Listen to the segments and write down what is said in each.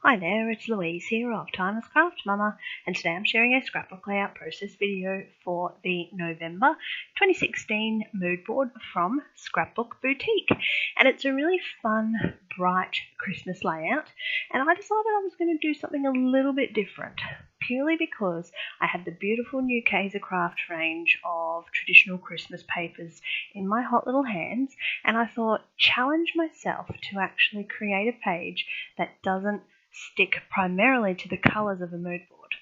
Hi there, it's Louise here of Timeless Craft Mama, and today I'm sharing a scrapbook layout process video for the November 2016 mood board from Scrapbook Boutique. And it's a really fun, bright Christmas layout, and I decided I was going to do something a little bit different, purely because I had the beautiful new Kaisercraft range of traditional Christmas papers in my hot little hands, and I thought, challenge myself to actually create a page that doesn't stick primarily to the colours of a mood board.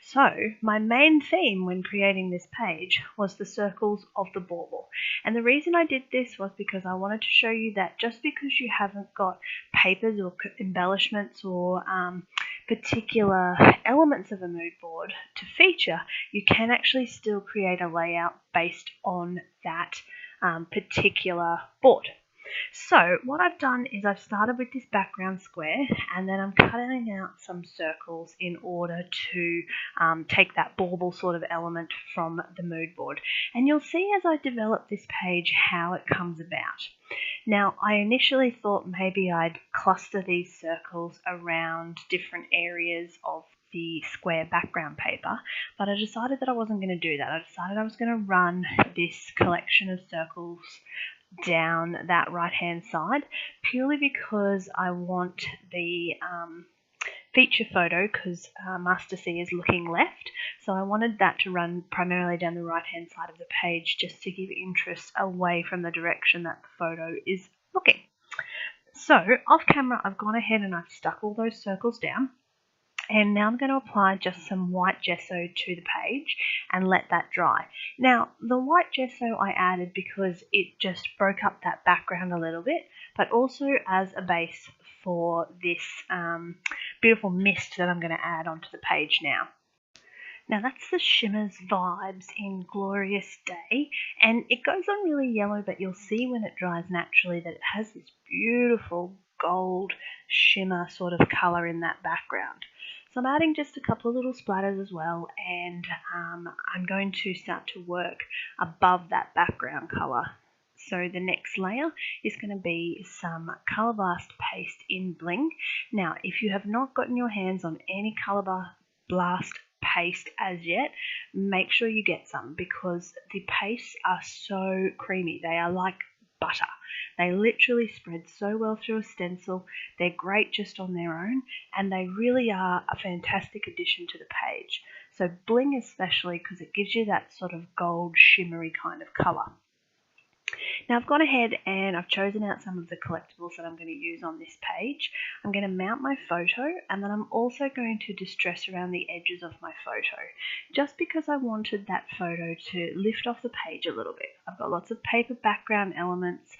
So my main theme when creating this page was the circles of the bauble, and the reason I did this was because I wanted to show you that just because you haven't got papers or embellishments or particular elements of a mood board to feature, you can actually still create a layout based on that particular board. So what I've done is I've started with this background square, and then I'm cutting out some circles in order to take that bauble sort of element from the mood board. And you'll see as I develop this page how it comes about. Now, I initially thought maybe I'd cluster these circles around different areas of the square background paper, but I decided that I wasn't going to do that. I decided I was going to run this collection of circles down that right hand side, purely because I want the feature photo, because Master C is looking left, so I wanted that to run primarily down the right hand side of the page just to give interest away from the direction that the photo is looking. So off camera I've gone ahead and I've stuck all those circles down, and now I'm going to apply just some white gesso to the page and let that dry. Now, the white gesso I added because it just broke up that background a little bit, but also as a base for this beautiful mist that I'm going to add onto the page now. Now that's the Shimmers Vibes in Glorious Day, and it goes on really yellow, but you'll see when it dries naturally that it has this beautiful gold shimmer sort of colour in that background. So I'm adding just a couple of little splatters as well, and I'm going to start to work above that background colour. So the next layer is going to be some Colour Blast paste in Bling. Now, if you have not gotten your hands on any Colour Blast paste as yet, make sure you get some, because the pastes are so creamy. They are like butter. They literally spread so well through a stencil. They're great just on their own, and they really are a fantastic addition to the page. So Bling especially, because it gives you that sort of gold shimmery kind of colour. Now I've gone ahead and I've chosen out some of the collectibles that I'm going to use on this page. I'm going to mount my photo, and then I'm also going to distress around the edges of my photo, just because I wanted that photo to lift off the page a little bit. I've got lots of paper background elements,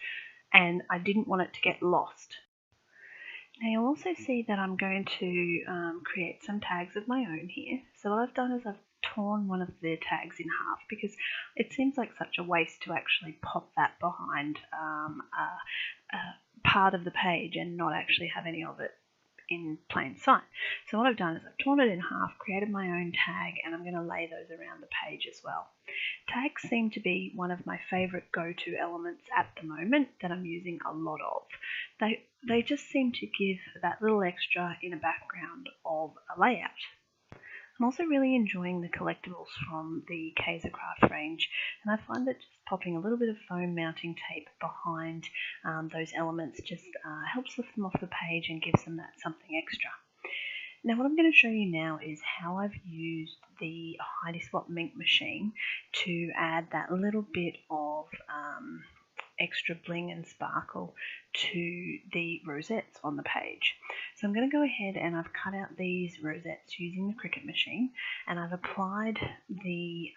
and I didn't want it to get lost. Now you'll also see that I'm going to create some tags of my own here. So what I've done is I've torn one of the tags in half, because it seems like such a waste to actually pop that behind a part of the page and not actually have any of it in plain sight. So what I've done is I've torn it in half, created my own tag, and I'm going to lay those around the page as well. Tags seem to be one of my favourite go-to elements at the moment that I'm using a lot of. They just seem to give that little extra in a background of a layout. I'm also really enjoying the collectibles from the Kaisercraft range, and I find that just popping a little bit of foam mounting tape behind those elements just helps lift them off the page and gives them that something extra. Now what I'm going to show you now is how I've used the Heidi Swapp Minc machine to add that little bit of extra bling and sparkle to the rosettes on the page. So I'm going to go ahead and I've cut out these rosettes using the Cricut machine, and I've applied the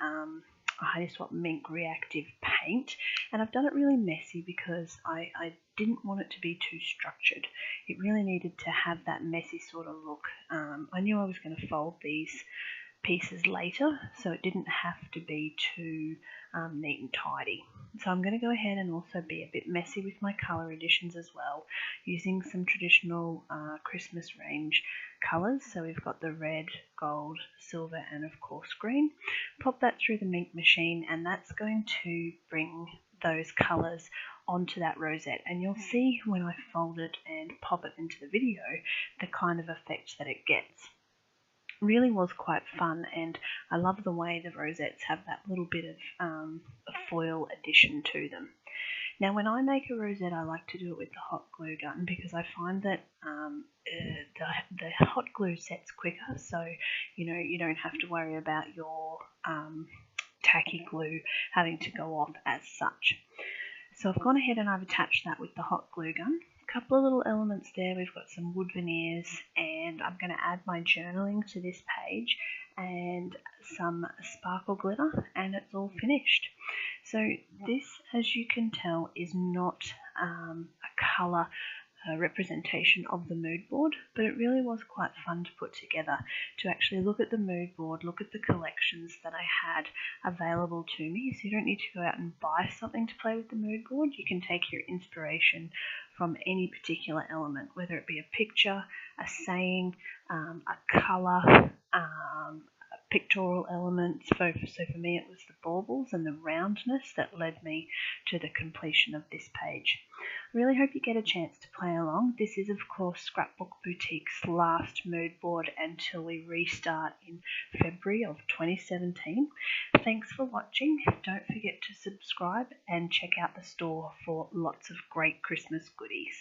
Heidi Swapp Minc reactive paint, and I've done it really messy because I didn't want it to be too structured. It really needed to have that messy sort of look. I knew I was going to fold these pieces later, so it didn't have to be too neat and tidy. So I'm going to go ahead and also be a bit messy with my colour additions as well, using some traditional Christmas range colours. So we've got the red, gold, silver, and of course green. Pop that through the Minc machine, and that's going to bring those colours onto that rosette, and you'll see when I fold it and pop it into the video the kind of effect that it gets. Really was quite fun, and I love the way the rosettes have that little bit of a foil addition to them. Now when I make a rosette, I like to do it with the hot glue gun because I find that the hot glue sets quicker, so you don't have to worry about your tacky glue having to go off as such. So I've gone ahead and I've attached that with the hot glue gun. A couple of little elements there. We've got some wood veneers, and I'm going to add my journaling to this page and some sparkle glitter, and it's all finished. So this, as you can tell, is not a colour representation of the mood board, but it really was quite fun to put together, to actually look at the mood board, look at the collections that I had available to me. So you don't need to go out and buy something to play with the mood board. You can take your inspiration from any particular element, whether it be a picture, a saying, a colour, pictorial elements. So for me it was the baubles and the roundness that led me to the completion of this page. I really hope you get a chance to play along. This is of course Scrapbook Boutique's last mood board until we restart in February of 2017. Thanks for watching. Don't forget to subscribe and check out the store for lots of great Christmas goodies.